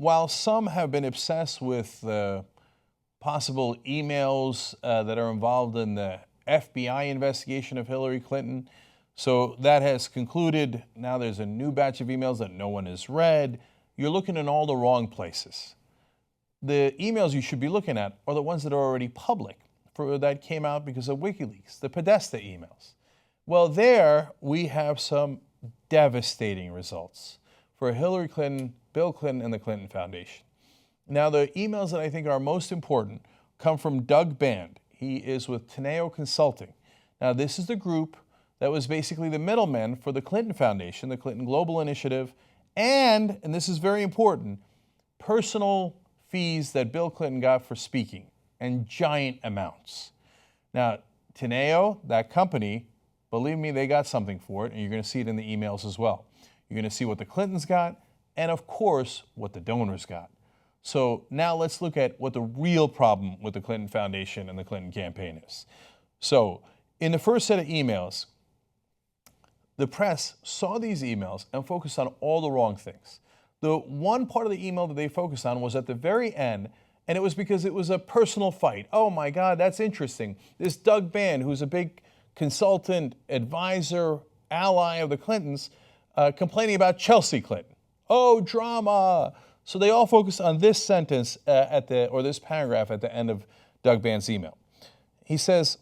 while some have been obsessed with possible emails that are involved in the FBI investigation of Hillary Clinton, so that has concluded. Now there's a new batch of emails that no one has read. You're looking in all the wrong places. The emails you should be looking at are the ones that are already public, that came out because of Wikileaks, the Podesta emails. Well, there we have some devastating results for Hillary Clinton, Bill Clinton, and the Clinton Foundation. Now, the emails that I think are most important come from Doug Band. He is with Teneo Consulting. Now, this is the group that was basically the middleman for the Clinton Foundation, the Clinton Global Initiative, and this is very important, personal fees that Bill Clinton got for speaking, and giant amounts. Now, Teneo, that company, believe me, they got something for it, and you're going to see it in the emails as well. You're going to see what the Clintons got, and of course, what the donors got. So now let's look at what the real problem with the Clinton Foundation and the Clinton campaign is. So in the first set of emails, the press saw these emails and focused on all the wrong things. The one part of the email that they focused on was at the very end, and it was because it was a personal fight. Oh my God, that's interesting. This Doug Band, who's a big consultant, advisor, ally of the Clintons, complaining about Chelsea Clinton. Oh, drama. So they all focused on this sentence or this paragraph at the end of Doug Band's email. He says,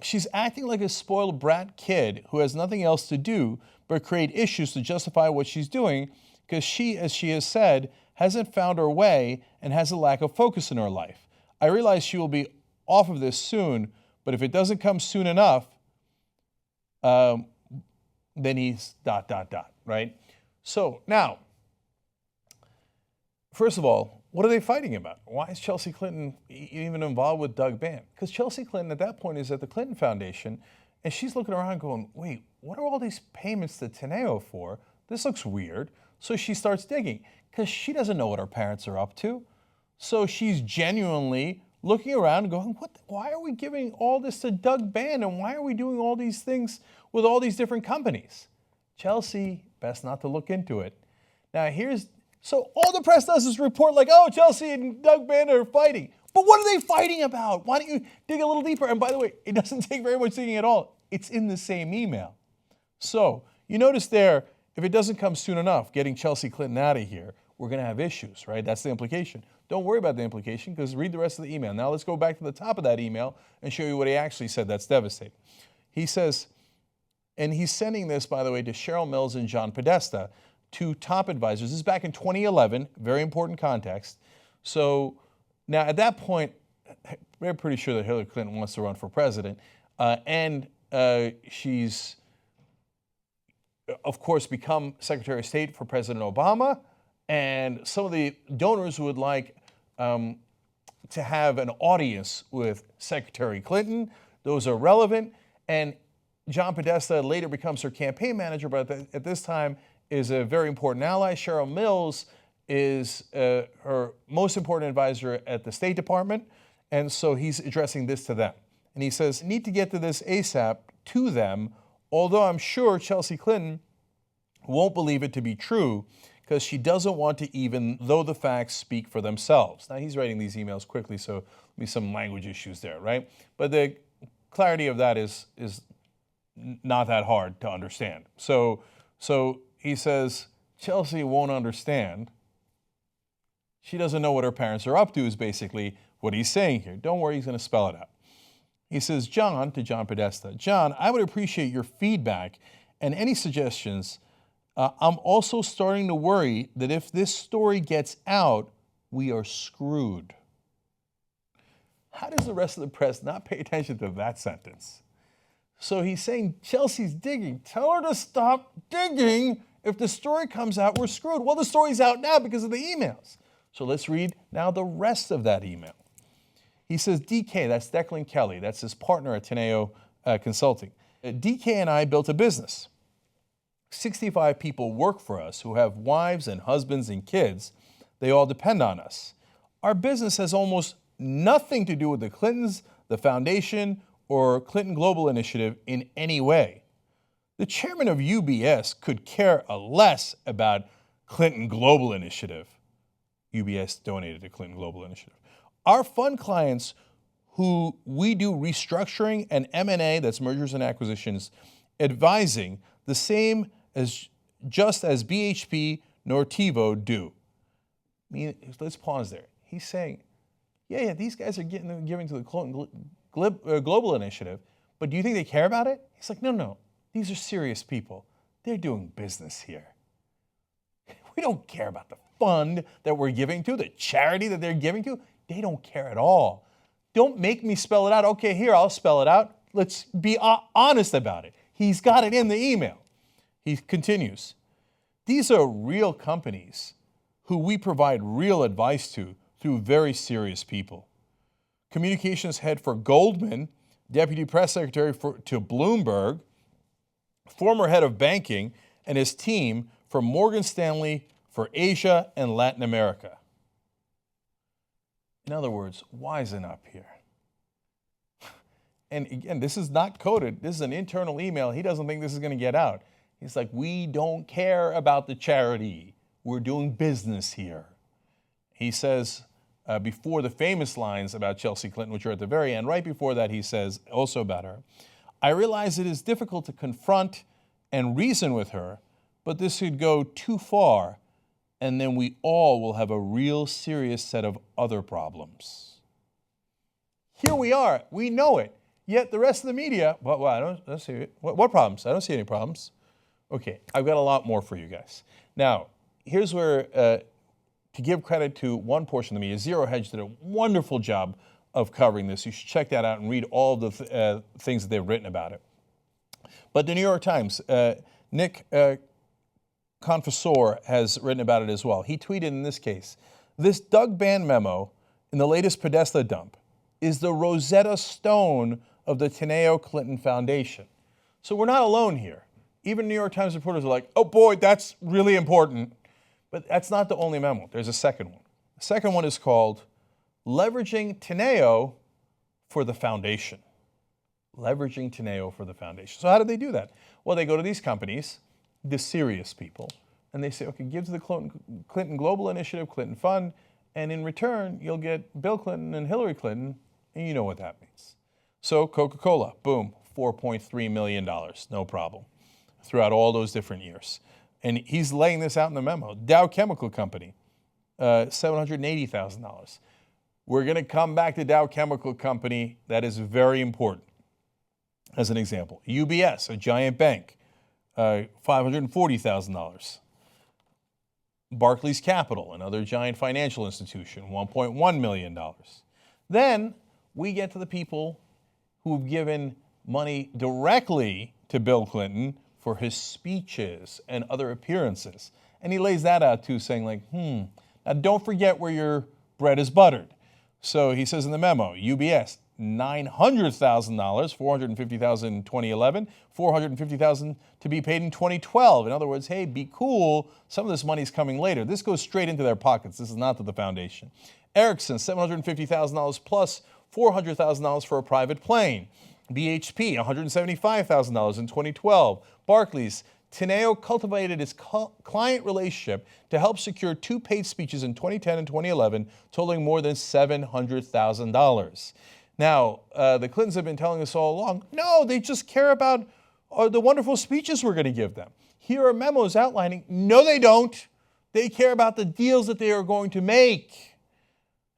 she's acting like a spoiled brat kid who has nothing else to do but create issues to justify what she's doing because she, as she has said, hasn't found her way and has a lack of focus in her life. I realize she will be off of this soon, but if it doesn't come soon enough, then he's ... right? So now, first of all, what are they fighting about? Why is Chelsea Clinton even involved with Doug Band? Because Chelsea Clinton at that point is at the Clinton Foundation, and she's looking around going, wait, what are all these payments to Teneo for? This looks weird. So she starts digging because she doesn't know what her parents are up to. So she's genuinely looking around and going, why are we giving all this to Doug Band, and why are we doing all these things with all these different companies? Chelsea, best not to look into it. Now so all the press does is report like, oh, Chelsea and Doug Band are fighting. But what are they fighting about? Why don't you dig a little deeper? And by the way, it doesn't take very much digging at all. It's in the same email. So you notice there, if it doesn't come soon enough, getting Chelsea Clinton out of here, we're going to have issues, right? That's the implication. Don't worry about the implication because read the rest of the email. Now let's go back to the top of that email and show you what he actually said that's devastating. He says, and he's sending this, by the way, to Cheryl Mills and John Podesta, two top advisors. This is back in 2011, very important context. So now at that point, we're pretty sure that Hillary Clinton wants to run for president. And she's, of course, become Secretary of State for President Obama. And some of the donors would like to have an audience with Secretary Clinton. Those are relevant. And John Podesta later becomes her campaign manager, but at this time is a very important ally. Cheryl Mills is her most important advisor at the State Department. And so he's addressing this to them. And he says, need to get to this ASAP to them, although I'm sure Chelsea Clinton won't believe it to be true because she doesn't want to, even though the facts speak for themselves. Now, he's writing these emails quickly, so there'll be some language issues there, right? But the clarity of that is not that hard to understand. So he says, Chelsea won't understand. She doesn't know what her parents are up to is basically what he's saying here. Don't worry, he's going to spell it out. He says, John, to John Podesta, John, I would appreciate your feedback and any suggestions. I'm also starting to worry that if this story gets out, we are screwed. How does the rest of the press not pay attention to that sentence? So he's saying, Chelsea's digging. Tell her to stop digging. If the story comes out, we're screwed. Well, the story's out now because of the emails. So let's read now the rest of that email. He says, DK, that's Declan Kelly, that's his partner at Teneo Consulting. DK and I built a business. 65 people work for us who have wives and husbands and kids. They all depend on us. Our business has almost nothing to do with the Clintons, the foundation, or Clinton Global Initiative in any way. The chairman of UBS could care less about Clinton Global Initiative. UBS donated to Clinton Global Initiative. Our fund clients who we do restructuring and M&A, that's mergers and acquisitions, advising the same as just as BHP nor TiVo do. I mean, let's pause there. He's saying, yeah, these guys are giving to the Clinton Global Initiative, but do you think they care about it? He's like, no, these are serious people. They're doing business here. We don't care about the fund that we're giving to, the charity that they're giving to. They don't care at all. Don't make me spell it out. Okay, here, I'll spell it out. Let's be honest about it. He's got it in the email. He continues, these are real companies who we provide real advice to through very serious people. Communications head for Goldman, deputy press secretary to Bloomberg, former head of banking, and his team for Morgan Stanley for Asia and Latin America. In other words, wisen up here. And again, this is not coded. This is an internal email. He doesn't think this is going to get out. He's like, we don't care about the charity. We're doing business here. He says, before the famous lines about Chelsea Clinton, which are at the very end, right before that he says, also about her, I realize it is difficult to confront and reason with her, but this could go too far, and then we all will have a real serious set of other problems. Here we are. We know it. Yet the rest of the media, well, I don't see it. What problems? I don't see any problems. Okay, I've got a lot more for you guys. Now, here's where, to give credit to one portion of the media, Zero Hedge did a wonderful job of covering this. You should check that out and read all the things that they've written about it. But the New York Times, Nick Confessor has written about it as well. He tweeted in this case, this Doug Band memo in the latest Podesta dump is the Rosetta Stone of the Teneo-Clinton Foundation. So we're not alone here. Even New York Times reporters are like, oh boy, that's really important. But that's not the only memo. There's a second one. The second one is called Leveraging Teneo for the Foundation. Leveraging Teneo for the Foundation. So how do they do that? Well, they go to these companies, the serious people, and they say, okay, give to the Clinton Global Initiative, Clinton Fund, and in return, you'll get Bill Clinton and Hillary Clinton, and you know what that means. So Coca-Cola, boom, $4.3 million, no problem, throughout all those different years. And he's laying this out in the memo. Dow Chemical Company, $780,000. We're going to come back to Dow Chemical Company. That is very important. As an example, UBS, a giant bank, $540,000. Barclays Capital, another giant financial institution, $1.1 million. Then we get to the people who've given money directly to Bill Clinton for his speeches and other appearances. And he lays that out too, saying like, now don't forget where your bread is buttered. So he says in the memo, UBS, $900,000, $450,000 in 2011, $450,000 to be paid in 2012. In other words, hey, be cool. Some of this money is coming later. This goes straight into their pockets. This is not to the foundation. Ericsson, $750,000 plus $400,000 for a private plane. BHP, $175,000 in 2012. Barclays, Teneo cultivated its client relationship to help secure 2 paid speeches in 2010 and 2011, totaling more than $700,000. Now, the Clintons have been telling us all along, no, they just care about the wonderful speeches we're going to give them. Here are memos outlining, no, they don't. They care about the deals that they are going to make.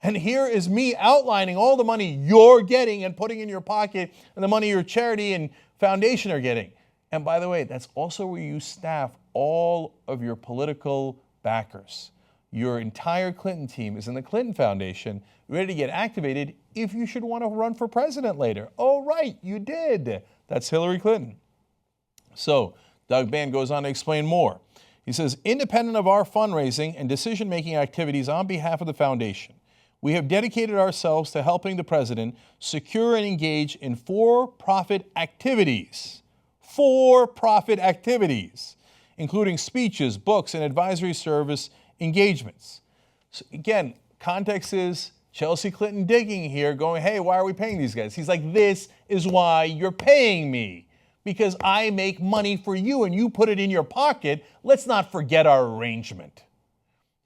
And here is me outlining all the money you're getting and putting in your pocket and the money your charity and foundation are getting. And by the way, that's also where you staff all of your political backers. Your entire Clinton team is in the Clinton Foundation, ready to get activated if you should want to run for president later. Oh, right, you did. That's Hillary Clinton. So Doug Band goes on to explain more. He says, independent of our fundraising and decision-making activities on behalf of the foundation, we have dedicated ourselves to helping the president secure and engage in for-profit activities, including speeches, books, and advisory service engagements. So again, context is Chelsea Clinton digging here, going, hey, why are we paying these guys? He's like, this is why you're paying me, because I make money for you and you put it in your pocket. Let's not forget our arrangement.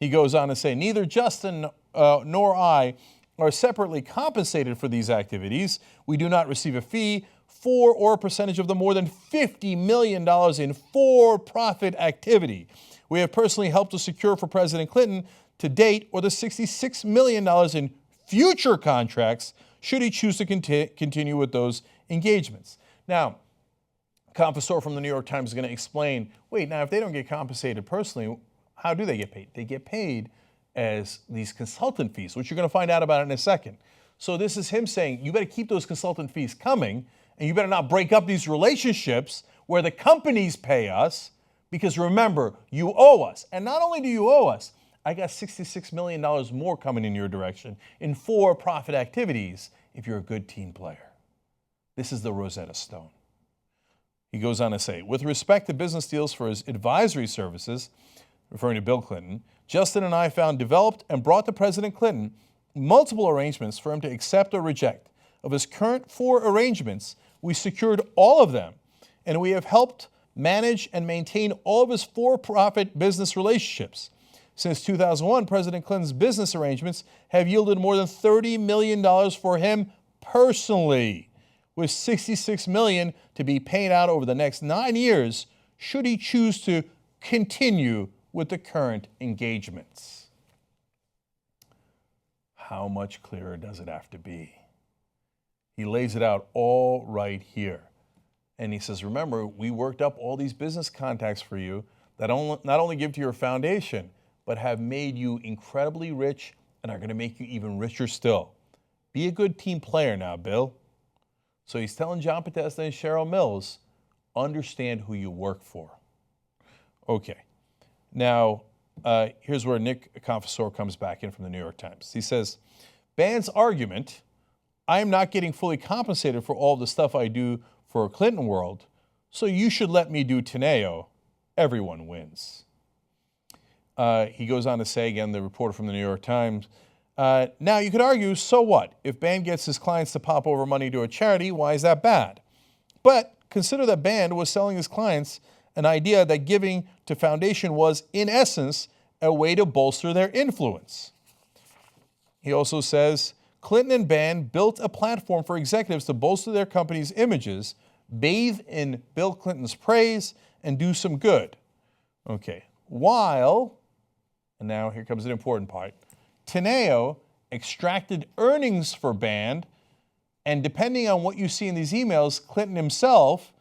He goes on to say, neither Justin nor I are separately compensated for these activities. We do not receive a fee for or a percentage of the more than $50 million in for-profit activity we have personally helped to secure for President Clinton to date, or the $66 million in future contracts should he choose to continue with those engagements. Now, Confessor from the New York Times is going to explain, wait, now if they don't get compensated personally, how do they get paid? They get paid as these consultant fees, which you're going to find out about in a second. So this is him saying, you better keep those consultant fees coming, and you better not break up these relationships where the companies pay us, because remember, you owe us. And not only do you owe us, I got $66 million more coming in your direction in for-profit activities if you're a good team player. This is the Rosetta Stone. He goes on to say, with respect to business deals for his advisory services, referring to Bill Clinton, Justin and I found developed and brought to President Clinton multiple arrangements for him to accept or reject. Of his current 4 arrangements, we secured all of them, and we have helped manage and maintain all of his for-profit business relationships. Since 2001, President Clinton's business arrangements have yielded more than $30 million for him personally, with $66 million to be paid out over the next 9 years should he choose to continue with the current engagements. How much clearer does it have to be? He lays it out all right here. And he says, remember, we worked up all these business contacts for you that not only give to your foundation, but have made you incredibly rich and are going to make you even richer still. Be a good team player now, Bill. So he's telling John Podesta and Cheryl Mills, understand who you work for. Okay. Now, here's where Nick Confessor comes back in from the New York Times. He says, Band's argument, I am not getting fully compensated for all the stuff I do for a Clinton world, so you should let me do Teneo. Everyone wins. He goes on to say, again, the reporter from the New York Times, now you could argue, so what? If Band gets his clients to pop over money to a charity, why is that bad? But consider that Band was selling his clients an idea that giving to foundation was, in essence, a way to bolster their influence. He also says, Clinton and Band built a platform for executives to bolster their company's images, bathe in Bill Clinton's praise, and do some good. Okay, while, and now here comes an important part, Teneo extracted earnings for Band, and depending on what you see in these emails, Clinton himself,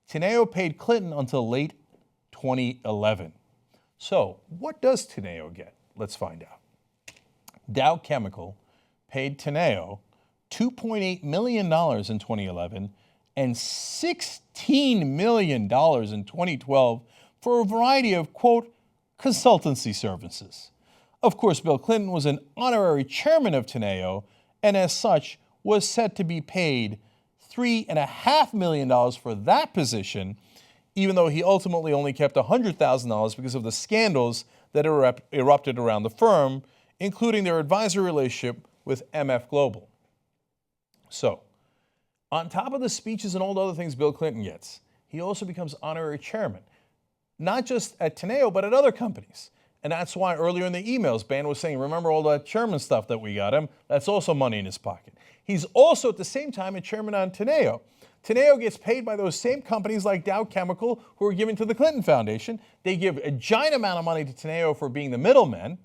Teneo paid Clinton until late 2011. So what does Teneo get? Let's find out. Dow Chemical paid Teneo $2.8 million in 2011 and $16 million in 2012 for a variety of, quote, consultancy services. Of course, Bill Clinton was an honorary chairman of Teneo and as such was set to be paid $3.5 million for that position, even though he ultimately only kept $100,000 because of the scandals that erupted around the firm, including their advisory relationship with MF Global. So, on top of the speeches and all the other things Bill Clinton gets, he also becomes honorary chairman, not just at Teneo, but at other companies. And that's why earlier in the emails, Band was saying, remember all that chairman stuff that we got him? That's also money in his pocket. He's also, at the same time, a chairman on Teneo. Teneo gets paid by those same companies like Dow Chemical who are giving to the Clinton Foundation. They give a giant amount of money to Teneo for being the middleman.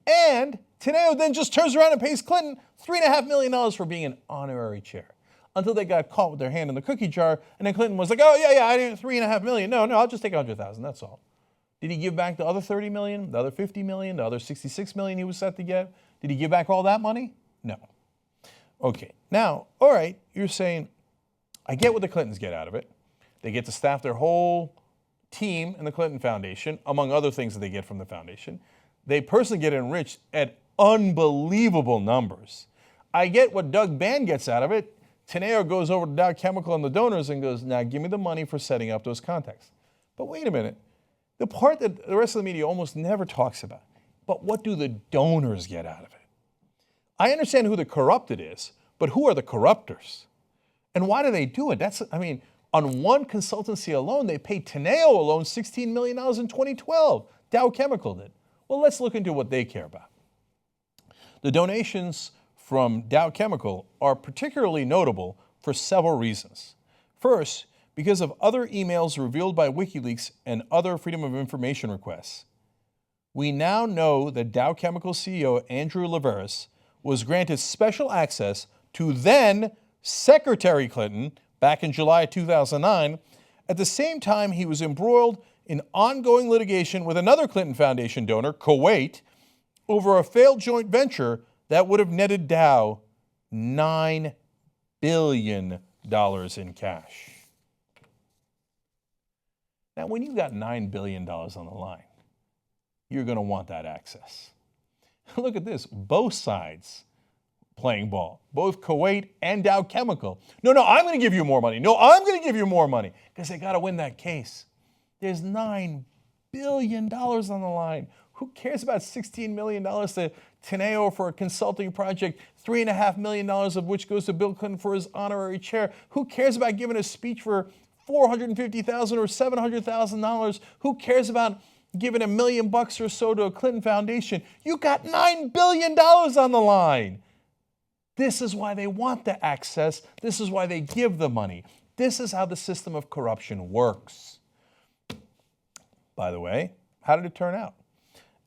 And Teneo then just turns around and pays Clinton $3.5 million for being an honorary chair. Until they got caught with their hand in the cookie jar, and then Clinton was like, oh, yeah, I didn't $3.5 million. No, I'll just take $100,000, that's all. Did he give back the other $30 million, the other $50 million, the other $66 million he was set to get? Did he give back all that money? No. Okay, now, all right, you're saying, I get what the Clintons get out of it. They get to staff their whole team in the Clinton Foundation, among other things that they get from the foundation. They personally get enriched at unbelievable numbers. I get what Doug Band gets out of it. Teneo goes over to Dow Chemical and the donors and goes, now give me the money for setting up those contacts. But wait a minute. The part that the rest of the media almost never talks about, but what do the donors get out of it? I understand who the corrupted is, but who are the corruptors? And why do they do it? On one consultancy alone, they paid Teneo alone $16 million in 2012. Dow Chemical did. Well, let's look into what they care about. The donations from Dow Chemical are particularly notable for several reasons. First, because of other emails revealed by Wikileaks and other Freedom of Information requests. We now know that Dow Chemical CEO Andrew Liveris was granted special access to then Secretary Clinton back in July 2009, at the same time he was embroiled in ongoing litigation with another Clinton Foundation donor, Kuwait, over a failed joint venture that would have netted Dow $9 billion in cash. Now, when you've got $9 billion on the line, you're going to want that access. Look at this, both sides playing ball, both Kuwait and Dow Chemical. No, I'm going to give you more money. No, I'm going to give you more money because they got to win that case. There's $9 billion on the line. Who cares about $16 million to Teneo for a consulting project, $3.5 million of which goes to Bill Clinton for his honorary chair? Who cares about giving a speech for $450,000 or $700,000? Who cares about giving $1 million or so to a Clinton Foundation? You got $9 billion on the line. This is why they want the access. This is why they give the money. This is how the system of corruption works. By the way, how did it turn out?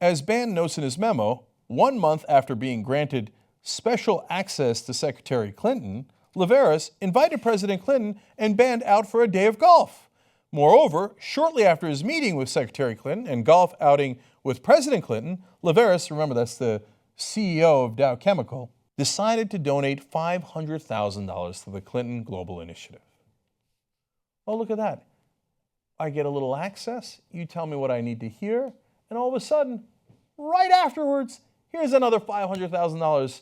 As Band notes in his memo, 1 month after being granted special access to Secretary Clinton, Liveris invited President Clinton and Band out for a day of golf. Moreover, shortly after his meeting with Secretary Clinton and golf outing with President Clinton, Liveris, remember that's the CEO of Dow Chemical, decided to donate $500,000 to the Clinton Global Initiative. Oh, look at that. I get a little access, you tell me what I need to hear, and all of a sudden, right afterwards, here's another $500,000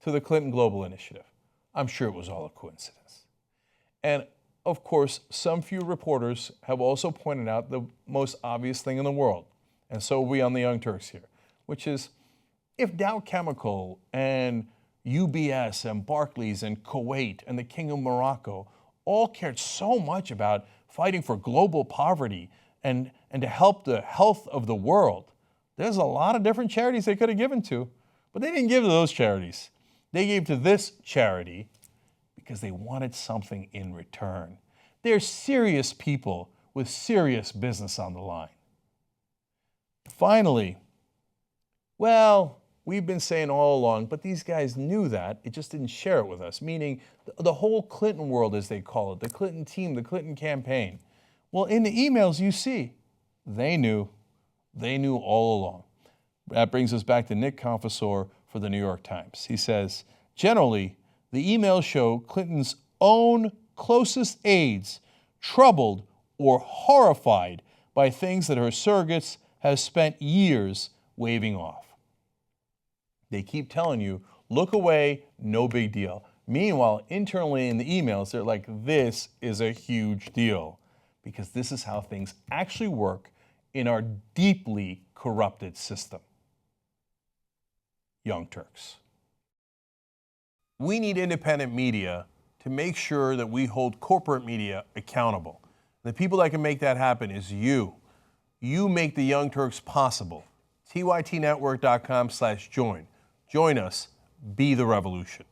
to the Clinton Global Initiative. I'm sure it was all a coincidence. And of course, some few reporters have also pointed out the most obvious thing in the world, and so we on the Young Turks here, which is if Dow Chemical and UBS and Barclays and Kuwait and the King of Morocco all cared so much about fighting for global poverty and to help the health of the world, there's a lot of different charities they could have given to, but they didn't give to those charities. They gave to this charity because they wanted something in return. They're serious people with serious business on the line. Finally, well, we've been saying all along, but these guys knew that, it just didn't share it with us, meaning the whole Clinton world, as they call it, the Clinton team, the Clinton campaign. Well, in the emails you see, they knew all along. That brings us back to Nick Confessor for the New York Times. He says, generally, the emails show Clinton's own closest aides troubled or horrified by things that her surrogates have spent years waving off. They keep telling you, look away, no big deal. Meanwhile, internally in the emails, they're like, this is a huge deal, because this is how things actually work in our deeply corrupted system. Young Turks. We need independent media to make sure that we hold corporate media accountable. The people that can make that happen is you. You make the Young Turks possible. tytnetwork.com/join. Join us. Be the revolution.